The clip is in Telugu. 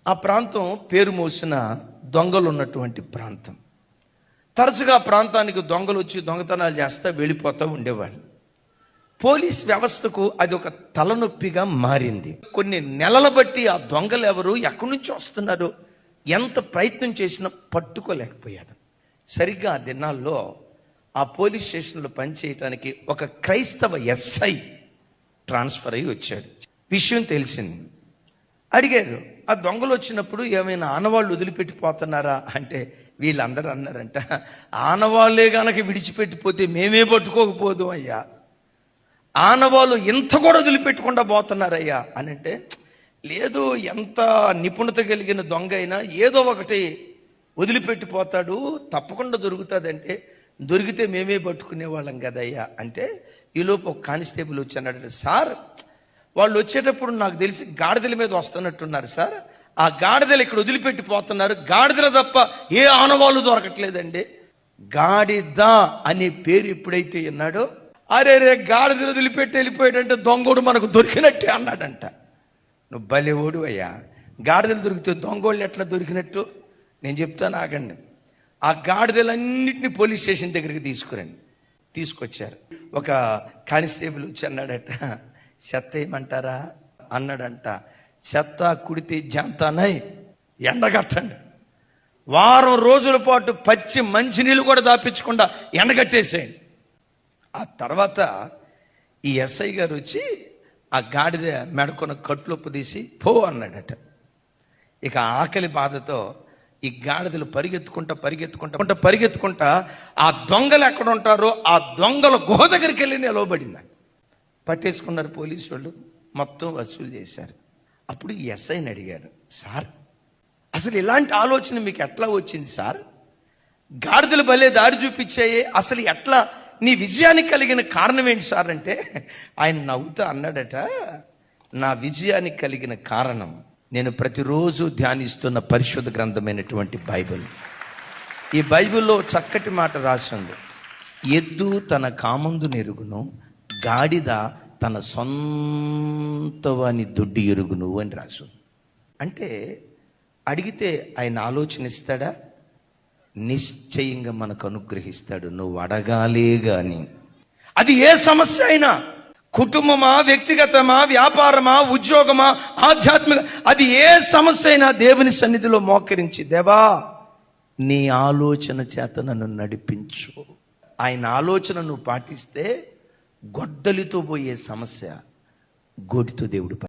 ఆ ప్రాంతం పేరు మోసిన దొంగలు ఉన్నటువంటి ప్రాంతం. తరచుగా ప్రాంతానికి దొంగలు వచ్చి దొంగతనాలు చేస్తా వెళ్ళిపోతూ ఉండేవాళ్ళు. పోలీస్ వ్యవస్థకు అది ఒక తలనొప్పిగా మారింది. కొన్ని నెలల బట్టి ఆ దొంగలు ఎవరు, ఎక్కడి నుంచి వస్తున్నారు, ఎంత ప్రయత్నం చేసినా పట్టుకోలేకపోయాడు. సరిగ్గా ఆ దినాల్లో ఆ పోలీస్ స్టేషన్లో పనిచేయటానికి ఒక క్రైస్తవ ఎస్ఐ ట్రాన్స్ఫర్ అయ్యి వచ్చాడు. విషయం తెలిసింది. అడిగారు, ఆ దొంగలు వచ్చినప్పుడు ఏమైనా ఆనవాళ్ళు వదిలిపెట్టిపోతున్నారా అంటే వీళ్ళందరూ అన్నారంట, ఆనవాళ్ళే గనక విడిచిపెట్టిపోతే మేమే పట్టుకోకపోదు అయ్యా, ఆనవాళ్ళు ఇంత కూడా వదిలిపెట్టకుండా పోతున్నారయ్యా అని అంటే, లేదు, ఎంత నిపుణత కలిగిన దొంగ అయినా ఏదో ఒకటి వదిలిపెట్టిపోతాడు, తప్పకుండా దొరుకుతుందంటే, దొరికితే మేమే పట్టుకునే వాళ్ళం కదయ్యా అంటే, ఈలోపు ఒక కానిస్టేబుల్ వచ్చి అన్నాడు, సార్ వాళ్ళు వచ్చేటప్పుడు నాకు తెలిసి గాడిదల మీద వస్తున్నట్టున్నారు సార్, ఆ గాడిదలు ఇక్కడ వదిలిపెట్టిపోతున్నారు, గాడిదల తప్ప ఏ ఆనవాళ్ళు దొరకట్లేదండి. గాడిద అనే పేరు ఎప్పుడైతే విన్నాడో, అరే రే గాడిదలు వదిలిపెట్టి వెళ్ళిపోయాడంటే దొంగోడు మనకు దొరికినట్టే అన్నాడంట. నువ్వు భలేవాడు అయ్యా, గాడిదలు దొరికితే దొంగోళ్ళు ఎట్లా దొరికినట్టు నేను చెప్తాను, ఆగండి. ఆ గాడిదలన్నింటినీ పోలీస్ స్టేషన్ దగ్గరికి తీసుకురండి. తీసుకొచ్చారు. ఒక కానిస్టేబుల్ వచ్చి అన్నాడట, చెత్త ఏమంటారా అన్నాడంట. చెత్త కుడితే జాంతానై ఎండగట్టండి, వారం రోజుల పాటు పచ్చి మంచినీళ్ళు కూడా దాపించకుండా ఎండగట్టేసేయండి. ఆ తర్వాత ఈ ఎస్ఐ గారు వచ్చి ఆ గాడిద మెడకొన కట్లొప్పు తీసి పో అన్నాడట. ఇక ఆకలి బాధతో ఈ గాడిదలు పరిగెత్తుకుంటా ఆ దొంగలు ఎక్కడ ఉంటారో ఆ దొంగల గుహ దగ్గరికి వెళ్ళి నిలవబడింది. పట్టేసుకున్నారు పోలీసు వాళ్ళు, మొత్తం వసూలు చేశారు. అప్పుడు ఈ ఎస్ఐని అడిగారు, సార్ అసలు ఇలాంటి ఆలోచన మీకు ఎట్లా వచ్చింది సార్, గాడిదలు భలే దారి చూపించాయి, అసలు ఎట్లా నీ విజయానికి కలిగిన కారణం ఏంటి సార్ అంటే, ఆయన నవ్వుతూ అన్నాడట, నా విజయానికి కలిగిన కారణం నేను ప్రతిరోజు ధ్యానిస్తున్న పరిశుద్ధ గ్రంథమైనటువంటి బైబిల్. ఈ బైబిల్లో చక్కటి మాట రాసింది, ఎద్దు తన కామందు నెరుగును, గాడిద తన సొంత వాని దొడ్డి ఎరుగును అని రాసు. అంటే అడిగితే ఆయన ఆలోచన ఇస్తాడా? నిశ్చయంగా మనకు అనుగ్రహిస్తాడు. నువ్వు అడగాలే గాని. అది ఏ సమస్య అయినా, కుటుంబమా, వ్యక్తిగతమా, వ్యాపారమా, ఉద్యోగమా, ఆధ్యాత్మిక, అది ఏ సమస్య అయినా దేవుని సన్నిధిలో మోకరించి, దేవా నీ ఆలోచన చేత నన్ను నడిపించు. ఆయన ఆలోచన నువ్వు పాటిస్తే గొడ్డలితో పోయే సమస్య గోటితో దేవుడు